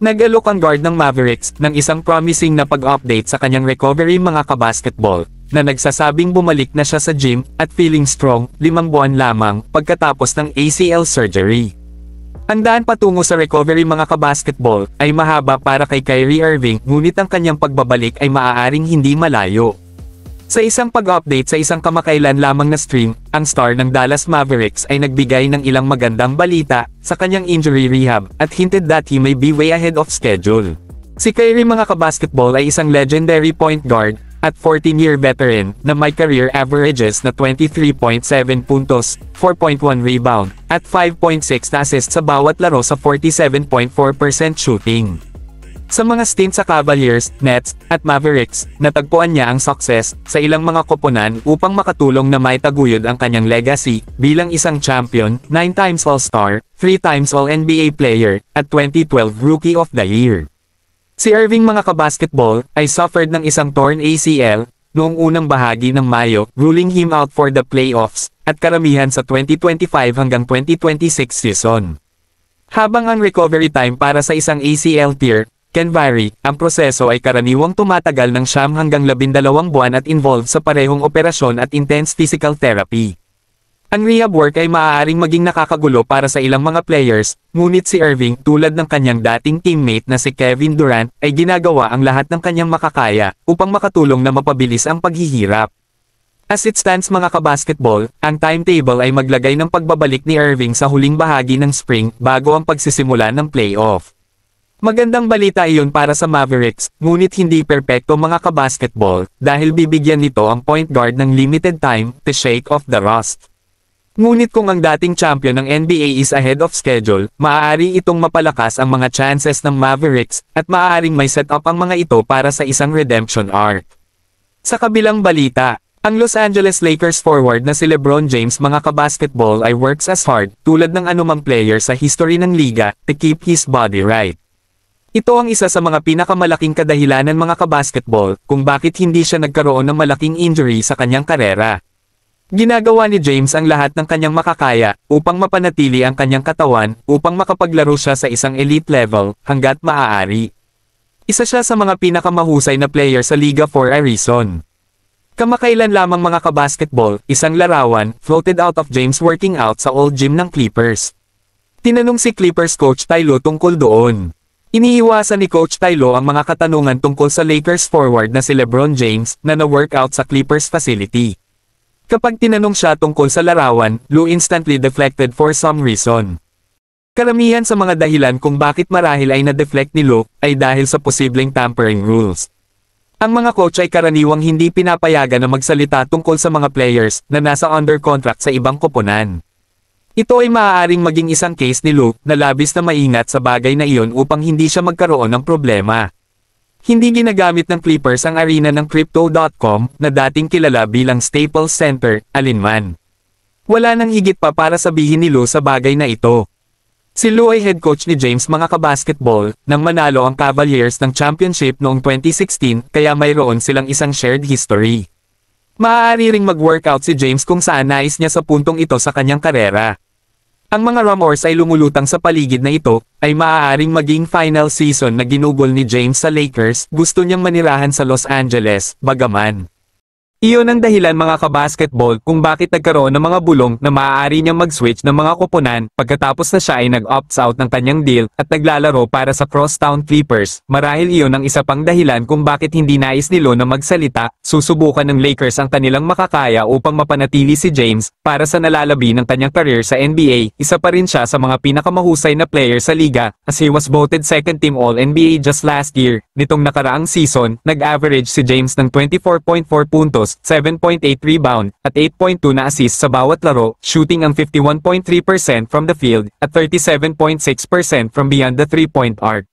Nag-alok ang guard ng Mavericks ng isang promising na pag-update sa kanyang recovery mga kabasketball, na nagsasabing bumalik na siya sa gym at feeling strong 5 buwan lamang pagkatapos ng ACL surgery. Ang daan patungo sa recovery mga kabasketball ay mahaba para kay Kyrie Irving, ngunit ang kanyang pagbabalik ay maaaring hindi malayo. Sa isang pag-update sa isang kamakailan lamang na stream, ang star ng Dallas Mavericks ay nagbigay ng ilang magandang balita sa kanyang injury rehab at hinted that he may be way ahead of schedule. Si Kyrie mga kabasketball ay isang legendary point guard at 14-year veteran na may career averages na 23.7 puntos, 4.1 rebound, at 5.6 na assists sa bawat laro sa 47.4% shooting. Sa mga stint sa Cavaliers, Nets, at Mavericks, natagpuan niya ang success sa ilang mga koponan upang makatulong na maitaguyod ang kanyang legacy bilang isang champion, 9 times All-Star, 3 times All-NBA player, at 2012 Rookie of the Year. Si Irving mga kabasketball ay suffered ng isang torn ACL noong unang bahagi ng Mayo, ruling him out for the playoffs at karamihan sa 2025 hanggang 2026 season. Habang ang recovery time para sa isang ACL tear can vary, ang proseso ay karaniwang tumatagal ng 9 hanggang 12 buwan at involved sa parehong operasyon at intense physical therapy. Ang rehab work ay maaaring maging nakakagulo para sa ilang mga players, ngunit si Irving tulad ng kanyang dating teammate na si Kevin Durant ay ginagawa ang lahat ng kanyang makakaya upang makatulong na mapabilis ang paghihirap. As it stands mga kabasketball, ang timetable ay maglagay ng pagbabalik ni Irving sa huling bahagi ng spring bago ang pagsisimula ng playoff. Magandang balita iyon para sa Mavericks, ngunit hindi perpekto mga kabasketball dahil bibigyan nito ang point guard ng limited time to shake off the rust. Ngunit kung ang dating champion ng NBA is ahead of schedule, maaari itong mapalakas ang mga chances ng Mavericks, at maaaring may set up ang mga ito para sa isang redemption arc. Sa kabilang balita, ang Los Angeles Lakers forward na si LeBron James mga kabasketball ay works as hard, tulad ng anumang player sa history ng liga, to keep his body right. Ito ang isa sa mga pinakamalaking kadahilanan mga kabasketball, kung bakit hindi siya nagkaroon ng malaking injury sa kanyang karera. Ginagawa ni James ang lahat ng kanyang makakaya upang mapanatili ang kanyang katawan upang makapaglaro siya sa isang elite level hanggat maaari. Isa siya sa mga pinakamahusay na player sa liga for a reason. Kamakailan lamang mga kabasketball, isang larawan floated out of James working out sa old gym ng Clippers. Tinanong si Clippers coach Ty Lue tungkol doon. Iniiwasan ni Coach Ty Lue ang mga katanungan tungkol sa Lakers forward na si LeBron James na na-workout sa Clippers facility. Kapag tinanong siya tungkol sa larawan, Lue instantly deflected for some reason. Karamihan sa mga dahilan kung bakit marahil ay na-deflect ni Lue ay dahil sa posibleng tampering rules. Ang mga coach ay karaniwang hindi pinapayagan na magsalita tungkol sa mga players na nasa under contract sa ibang koponan. Ito ay maaaring maging isang case ni Lue na labis na maingat sa bagay na iyon upang hindi siya magkaroon ng problema. Hindi ginagamit ng Clippers ang arena ng Crypto.com na dating kilala bilang Staples Center, alinman. Wala nang higit pa para sabihin ni Lue sa bagay na ito. Si Lue ay head coach ni James mga kabasketball nang manalo ang Cavaliers ng championship noong 2016 kaya mayroon silang isang shared history. Maaari ring mag-workout si James kung saan nais niya sa puntong ito sa kanyang karera. Ang mga rumors ay lumulutang sa paligid na ito, ay maaaring maging final season na ginugol ni James sa Lakers, gusto niyang manirahan sa Los Angeles, bagaman. Iyon ang dahilan mga kabasketball kung bakit nagkaroon ng mga bulong na maaari niyang mag-switch ng mga koponan pagkatapos na siya ay nag-opts out ng kanyang deal at naglalaro para sa Crosstown Clippers. Marahil iyon ang isa pang dahilan kung bakit hindi nais ni Lue na magsalita. Susubukan ng Lakers ang kanilang makakaya upang mapanatili si James para sa nalalabi ng kanyang career sa NBA. Isa pa rin siya sa mga pinakamahusay na player sa liga as he was voted second team All-NBA just last year. Nitong nakaraang season, nag-average si James ng 24.4 puntos, 7.8 rebound, at 8.2 na assist sa bawat laro, shooting ang 51.3% from the field, at 37.6% from beyond the 3-point arc.